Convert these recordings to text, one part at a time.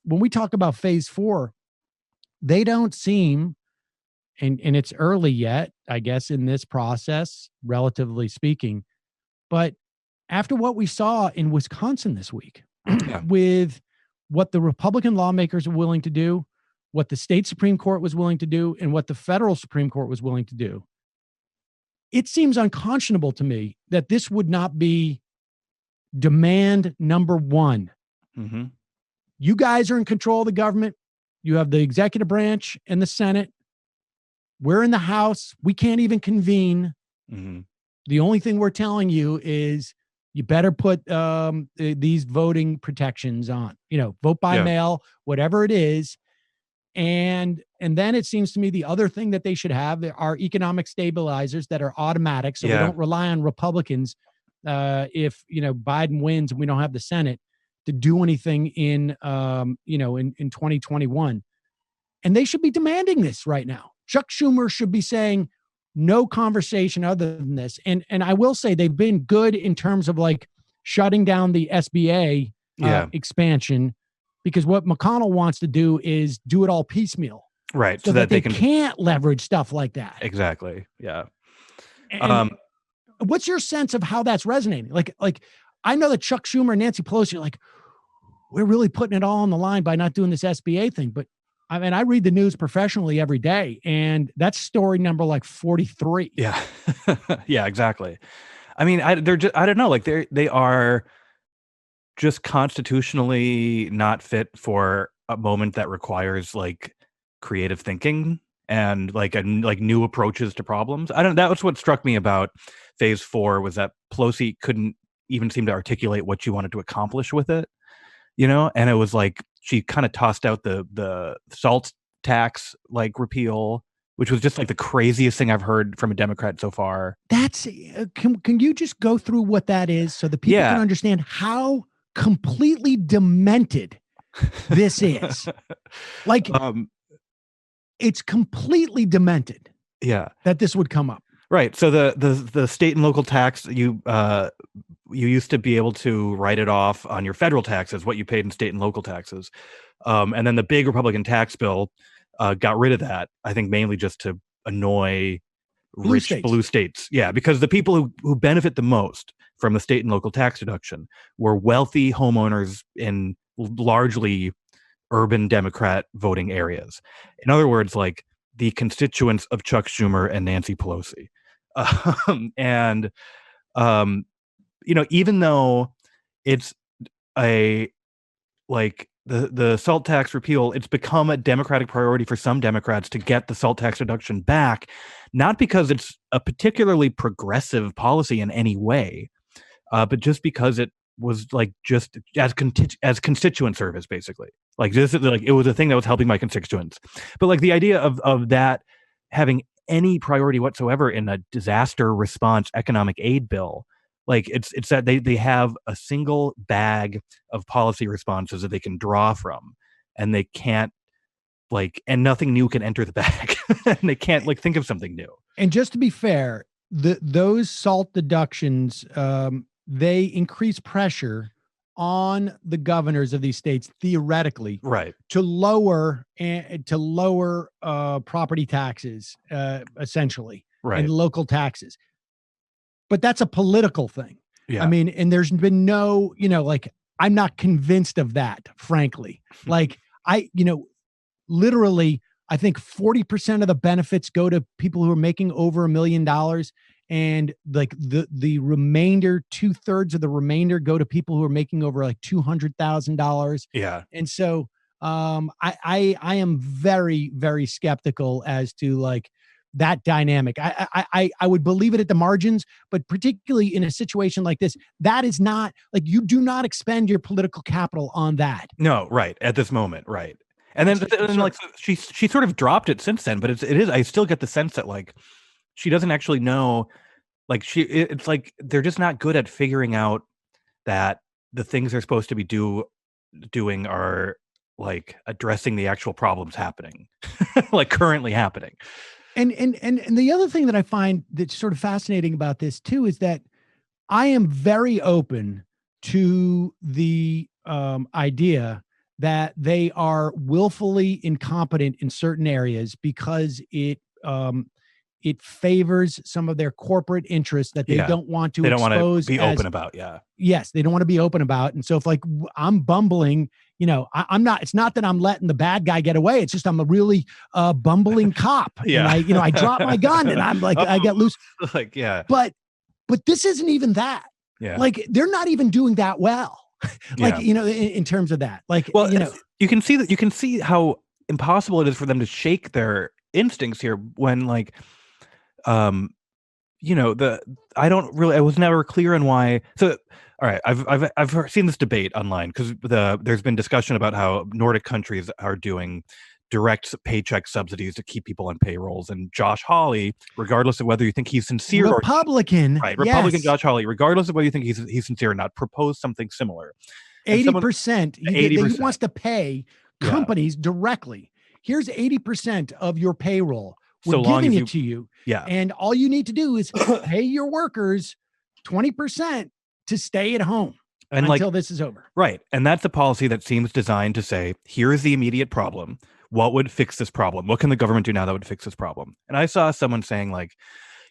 When we talk about phase four, they don't seem, and it's early yet, I guess, in this process, relatively speaking. But after what we saw in Wisconsin this week, Yeah. with what the Republican lawmakers were willing to do, what the state Supreme Court was willing to do, and what the federal Supreme Court was willing to do, it seems unconscionable to me that this would not be demand number one. Mm-hmm. You guys are in control of the government. You have the executive branch and the Senate. We're in the House. We can't even convene. Mm-hmm. The only thing we're telling you is you better put these voting protections on, vote by mail, whatever it is. And then it seems to me the other thing that they should have are economic stabilizers that are automatic. So we don't rely on Republicans if, Biden wins and we don't have the Senate to do anything in 2021. And they should be demanding this right now. Chuck Schumer should be saying no conversation other than this. And I will say they've been good in terms of like shutting down the SBA expansion, because what McConnell wants to do is do it all piecemeal. Right. So that they can't leverage stuff like that. Exactly. Yeah. And what's your sense of how that's resonating? Like I know that Chuck Schumer and Nancy Pelosi are like, we're really putting it all on the line by not doing this SBA thing. But I mean, I read the news professionally every day, and that's story number like 43. Yeah. Yeah, exactly. I mean, I don't know. Like they are just constitutionally not fit for a moment that requires like creative thinking and like new approaches to problems. That was what struck me about phase 4, was that Pelosi couldn't even seem to articulate what she wanted to accomplish with it, and it was like she kind of tossed out the salt tax like repeal, which was just like the craziest thing I've heard from a Democrat so far. That's can you just go through what that is so that people can understand how completely demented this is? Like, it's completely demented. Yeah, that this would come up. Right. So the state and local tax, you used to be able to write it off on your federal taxes, what you paid in state and local taxes. And then the big Republican tax bill got rid of that, I think mainly just to annoy rich blue states. Yeah, because the people who benefit the most from the state and local tax deduction were wealthy homeowners in largely urban Democrat voting areas. In other words, like the constituents of Chuck Schumer and Nancy Pelosi. Even though it's the salt tax repeal, it's become a Democratic priority for some Democrats to get the salt tax deduction back, not because it's a particularly progressive policy in any way, but just because it was like just as constituent service, basically. Like this is like, it was a thing that was helping my constituents. But like the idea of that having any priority whatsoever in a disaster response economic aid bill, like it's that they have a single bag of policy responses that they can draw from, and they can't and nothing new can enter the bag. And they can't think of something new. And just to be fair, those salt deductions, they increase pressure on the governors of these states theoretically, right, to lower property taxes, essentially, right, and local taxes. But that's a political thing. Yeah. I mean, and there's been no, I'm not convinced of that, frankly. Literally, I think 40% of the benefits go to people who are making over $1 million. And like the remainder, 2/3 of the remainder go to people who are making over like $200,000. Yeah. And so I am very, very skeptical as to that dynamic. I would believe it at the margins, but particularly in a situation like this, that is not you do not expend your political capital on that. No, right. At this moment. Right. And then she sort of dropped it since then, but it is, I still get the sense that she doesn't actually know, it's like they're just not good at figuring out that the things they're supposed to be doing are addressing the actual problems happening, currently happening. And the other thing that I find that's sort of fascinating about this too is that I am very open to the idea that they are willfully incompetent in certain areas because it favors some of their corporate interests that they don't want to they don't want to expose be as, open about. yes, they don't want to be open about. And so if like I'm bumbling, I'm not, it's not that I'm letting the bad guy get away. It's just I'm a really bumbling cop. Yeah. And I drop my gun and I'm like, I get loose. Like, yeah. But this isn't even that. Yeah. Like they're not even doing that well. Like, in terms of that, like, well, you can see how impossible it is for them to shake their instincts here when like, I was never clear on why. So, all right, I've seen this debate online because there's been discussion about how Nordic countries are doing direct paycheck subsidies to keep people on payrolls, and Josh Hawley, regardless of whether you think he's sincere Republican, Republican Josh Hawley, regardless of whether you think he's sincere or not, proposed something similar. 80%. He wants to pay companies directly. Here's 80% of your payroll. We're giving it to you. Yeah. And all you need to do is pay your workers 20% to stay at home until this is over. Right. And that's a policy that seems designed to say, here is the immediate problem. What would fix this problem? What can the government do now that would fix this problem? And I saw someone saying like,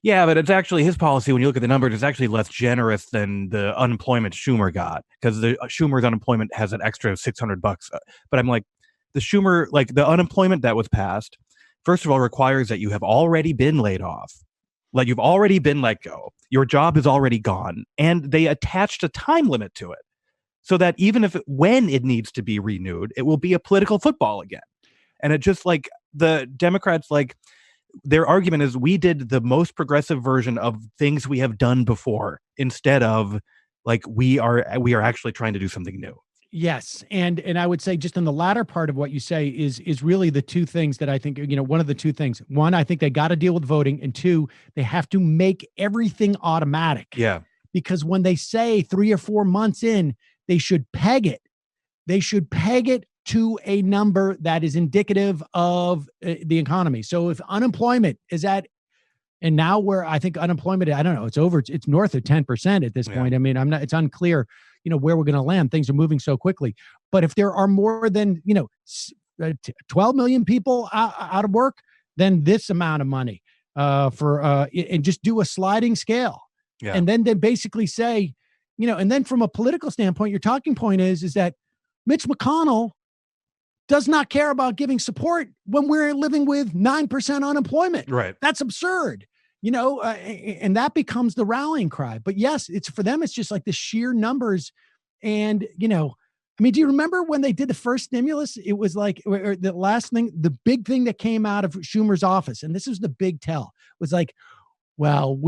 yeah, but it's actually his policy. When you look at the numbers, it's actually less generous than the unemployment Schumer got, because the Schumer's unemployment has an extra $600. But I'm like, the unemployment that was passed, first of all, requires that you have already been laid off. Like you've already been let go. Your job is already gone. And they attached a time limit to it so that even when it needs to be renewed, it will be a political football again. And it just like the Democrats, like their argument is we did the most progressive version of things we have done before instead of like we are actually trying to do something new. Yes. And I would say just in the latter part of what you say is really the two things that I think, one of the two things. One, I think they got to deal with voting. And two, they have to make everything automatic. Yeah. Because when they say 3 or 4 months in, they should peg it. They should peg it to a number that is indicative of the economy. So if unemployment is at, and now where I think unemployment, I don't know, it's north of 10% at this point. I mean, it's unclear, where we're going to land. Things are moving so quickly. But if there are more than, 12 million people out of work, then this amount of money and just do a sliding scale. Yeah. And then they basically say, and then from a political standpoint, your talking point is that Mitch McConnell does not care about giving support when we're living with 9% unemployment. Right. That's absurd, and that becomes the rallying cry. But yes, it's for them, it's just like the sheer numbers. And, I mean, do you remember when they did the first stimulus? It was like, or the last thing, the big thing that came out of Schumer's office, and this was the big tell, was like, well,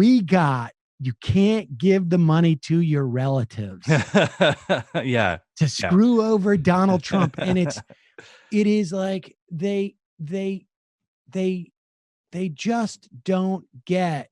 you can't give the money to your relatives. Yeah. To screw over Donald Trump. And it is like they just don't get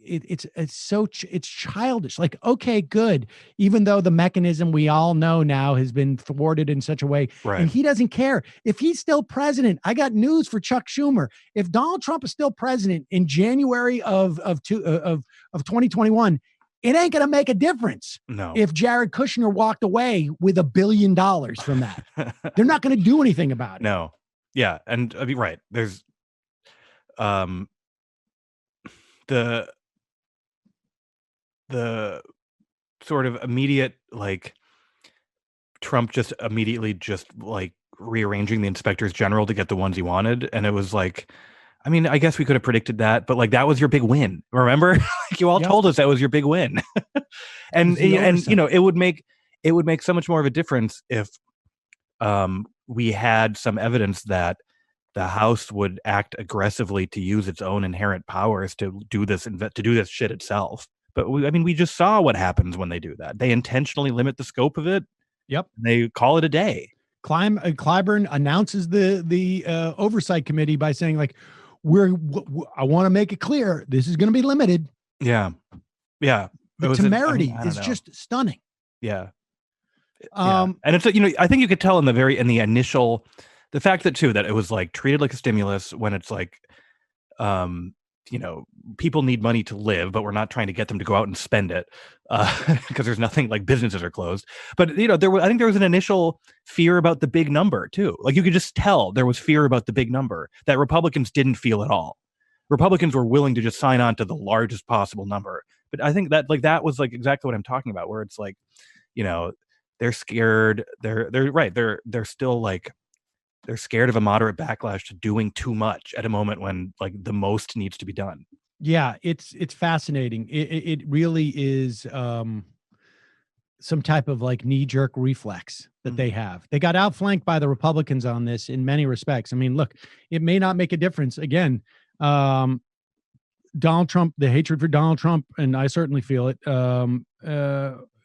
it's childish. Like, okay, good. Even though the mechanism we all know now has been thwarted in such a way, right. And he doesn't care if he's still president. I got news for Chuck Schumer. If Donald Trump is still president in January of 2021, it ain't going to make a difference. No. If Jared Kushner walked away with $1 billion from that, they're not going to do anything about it. No. Yeah. And I mean, right. There's, the sort of immediate, like Trump just immediately just like rearranging the inspectors general to get the ones he wanted. And it was like, I mean, I guess we could have predicted that, but like that was your big win. Remember? Like you all told us that was your big win. and it would make so much more of a difference if we had some evidence that the House would act aggressively to use its own inherent powers to do this shit itself. But we just saw what happens when they do that. They intentionally limit the scope of it. Yep. They call it a day. Clyburn announces the oversight committee by saying like, I want to make it clear this is going to be limited. Yeah. Yeah. The temerity is just stunning. Yeah. And it's, I think you could tell in the initial, the fact that it was like treated like a stimulus when it's like, people need money to live, but we're not trying to get them to go out and spend it because there's nothing, like businesses are closed. But I think there was an initial fear about the big number too. Like you could just tell there was fear about the big number that Republicans didn't feel at all. Republicans were willing to just sign on to the largest possible number. But I think that was like exactly what I'm talking about, where it's like, they're scared. They're right. They're still like, they're scared of a moderate backlash to doing too much at a moment when like the most needs to be done. Yeah, it's fascinating. It really is some type of like knee jerk reflex that they have. They got outflanked by the Republicans on this in many respects. I mean, look, it may not make a difference. Again, Donald Trump, the hatred for Donald Trump, and I certainly feel it,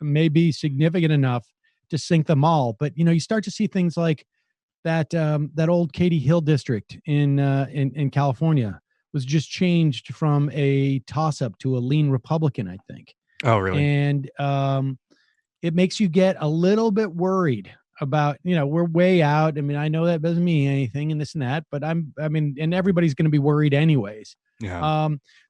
may be significant enough to sink them all. But you start to see things like that old Katy Hill district in California was just changed from a toss-up to a lean Republican, I think. Oh, really? And it makes you get a little bit worried about, we're way out. I mean, I know that doesn't mean anything and this and that, but and everybody's going to be worried anyways. Yeah.